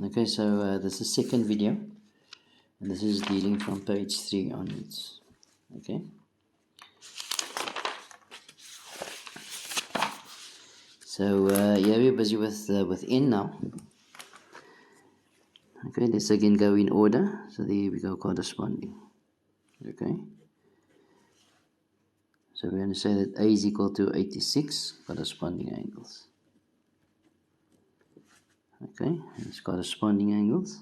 Okay, so this is the second video, and this is dealing from page 3 onwards. Okay, so yeah, we're busy with n now. Okay, let's again go in order. So there we go, corresponding. Okay, so we're going to say that A is equal to 86 corresponding angles. Okay, it's corresponding angles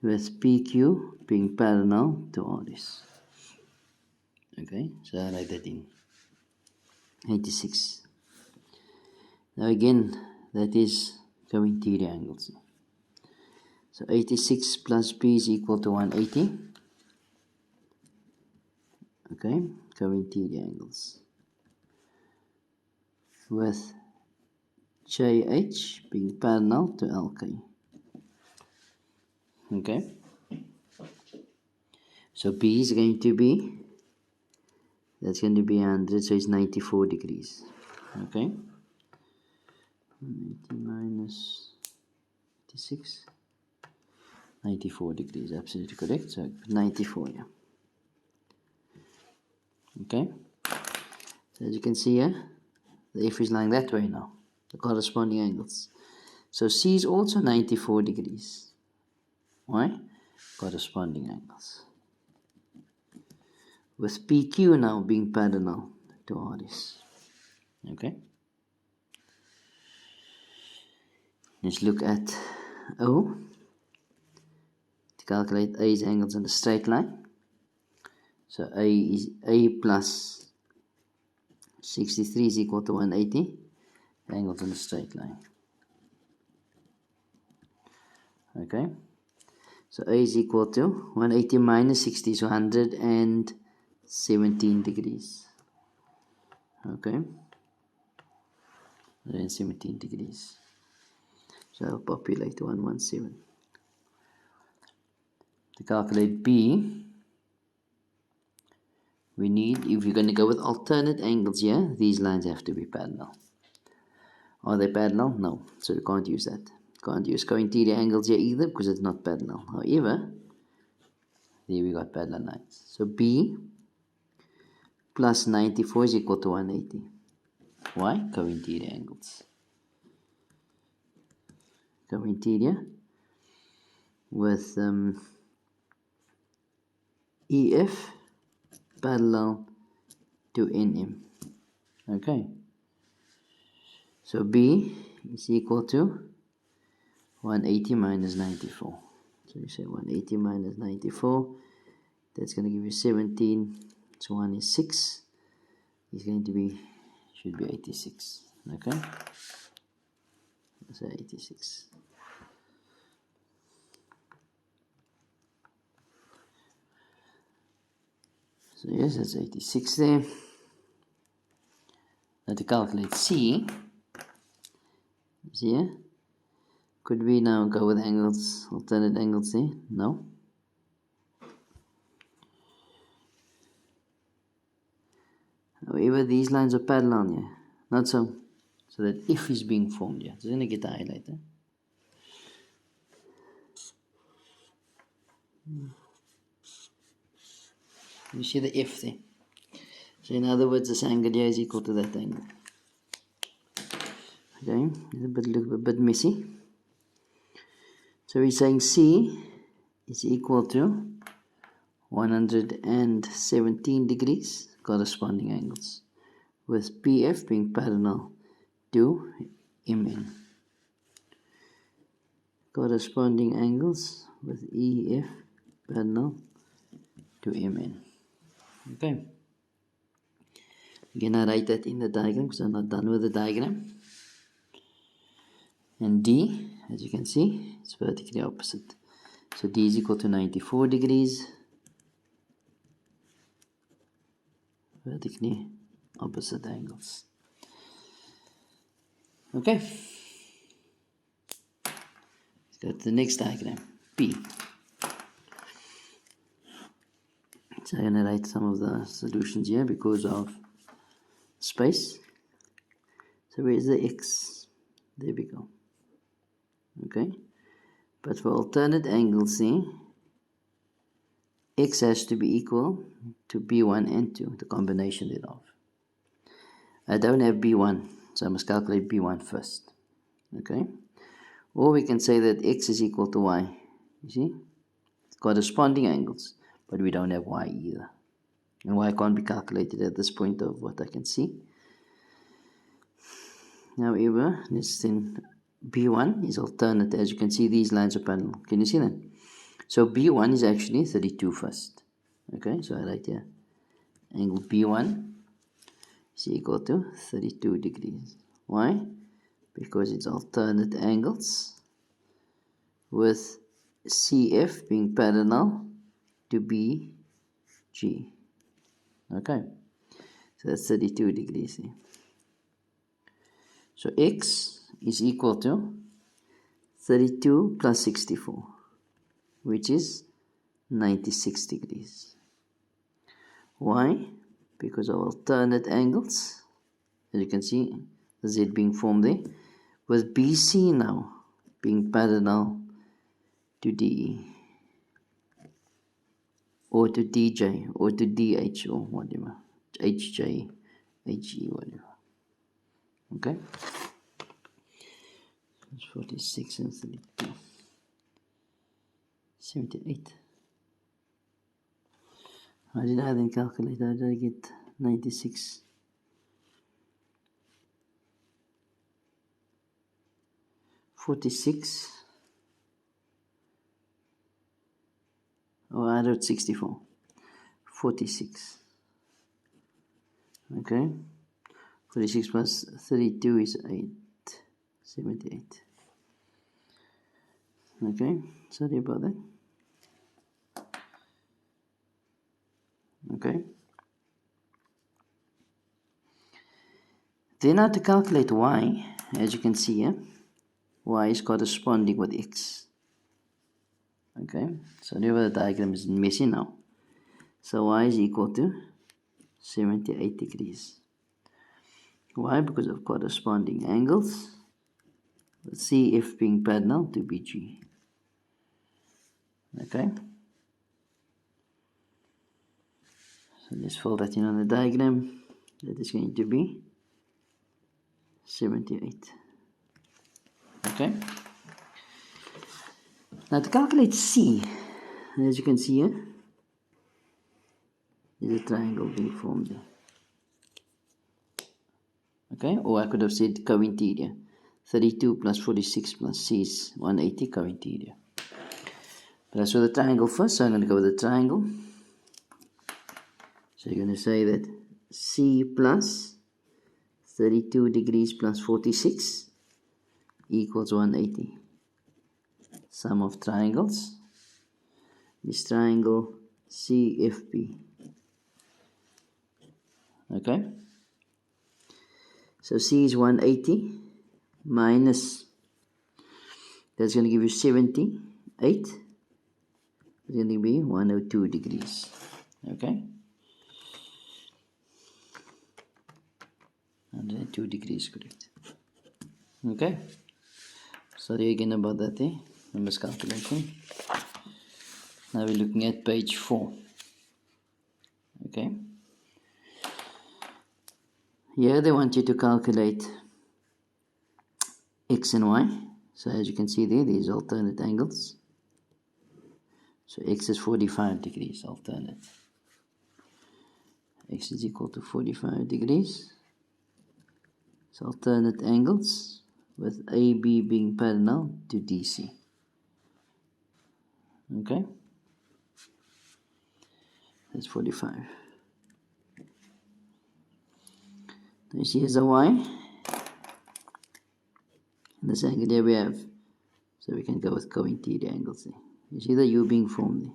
with PQ being parallel to RS. Okay, so I write that in 86. Now again, that is co-interior angles. So 86 plus P is equal to 180. Okay, co-interior angles with JH being parallel to LK. Okay, so P is going to be, that's going to be 100, so it's 94 degrees. Okay, 180 minus 86, 94 degrees, absolutely correct. So 94, yeah. Okay, so as you can see here, the F is lying that way now, the corresponding angles. So C is also 94 degrees. Why? Corresponding angles. With PQ now being parallel to RS. Okay. Let's look at O. To calculate A's angles in the straight line. So A is A plus 63 is equal to 180. Angles in the straight line. Okay. So A is equal to 180 minus 60, so 117 degrees. Okay. 117 degrees. So I'll populate 117. To calculate B, we need, if you're going to go with alternate angles here, these lines have to be parallel. Are they parallel? No. So you can't use that. Can't use co-interior angles here either because it's not parallel. However, there we got parallel lines. So B plus 94 is equal to 180. Why? Co-interior angles. Co-interior with EF parallel to NM. Okay. So B is equal to 180 minus 94. So you say 180 minus 94. That's going to give you 17. So 1 is 6. Is going to be, should be 86. Okay. So 86. So yes, that's 86 there. Now to calculate C, see here, could we now go with angles, alternate angles there? No. However, these lines are parallel here. Not so. So that F is being formed here. So I'm going to get the highlighter. You see the F there. So in other words, this angle here is equal to that angle. Okay, it's a bit messy. So we're saying C is equal to 117 degrees corresponding angles, with PF being parallel to MN. Corresponding angles with EF parallel to MN. Okay. Again, I write that in the diagram because I'm not done with the diagram. And D, as you can see, it's vertically opposite. So D is equal to 94 degrees. Vertically opposite angles. Okay. Let's go to the next diagram. P. So I'm going to write some of the solutions here because of space. So where's the X? There we go. Okay, but for alternate angles C, x has to be equal to b1 and 2, the combination thereof. I don't have b1, so I must calculate b1 first. Okay, or we can say that x is equal to y. You see, it's corresponding angles, but we don't have y either, and y can't be calculated at this point of what I can see. However, this then b1 is alternate. As you can see, these lines are parallel. Can you see that? So b1 is actually 32 first. Okay, so I write here angle b1 is equal to 32 degrees. Why? Because it's alternate angles with CF being parallel to BG. Okay, so that's 32 degrees here. So x is equal to 32 plus 64, which is 96 degrees. Why? Because of alternate angles, as you can see, the Z being formed there, with BC now being parallel to DE, or to DJ, or to DH, or whatever, HJ, HE, whatever. Okay? That's 46 and 32. 78. How did I then calculate? How did I get 96? I wrote 64. 46. Okay. 46 plus 32 is 8. 78. Okay. Sorry about that. Okay. Then I have to calculate y. As you can see here, y is corresponding with x. Okay. So the diagram is messy now. So y is equal to 78 degrees. Why? Because of corresponding angles, with CF being parallel to BG. Okay? So let's fill that in on the diagram. That is going to be 78. Okay? Now to calculate C, as you can see here, there's a triangle being formed there. Okay, or I could have said co-interior. 32 plus 46 plus C is 180 co-interior. But let's do the triangle first, so I'm going to go with the triangle. So you're going to say that C plus 32 degrees plus 46 equals 180. Sum of triangles. This triangle CFP. Okay. So C is 180 minus, that's going to give you 78. It's going to be 102 degrees. Okay. 102 degrees, correct. Okay. Sorry again about that there. Miscalculation. Now we're looking at page 4. Okay. Here they want you to calculate x and y. So as you can see there, these alternate angles. So x is 45 degrees alternate. X is equal to 45 degrees. So alternate angles with AB being parallel to DC. Okay? That's 45. This is a y. And this angle there we have. So we can go with co-interior angles there. You see the U being formed there.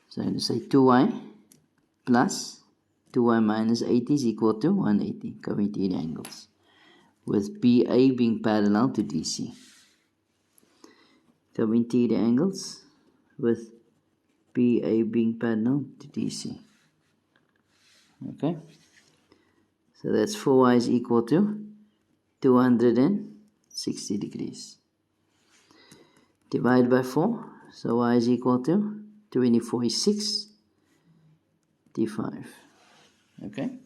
So I'm going to say 2y plus 2y minus 80 is equal to 180 co-interior angles, with BA being parallel to DC. Co-interior angles with BA being parallel to DC. Okay. So that's 4y is equal to 260 degrees. divide by 4, so y is equal to 24 is 6 d5. Okay.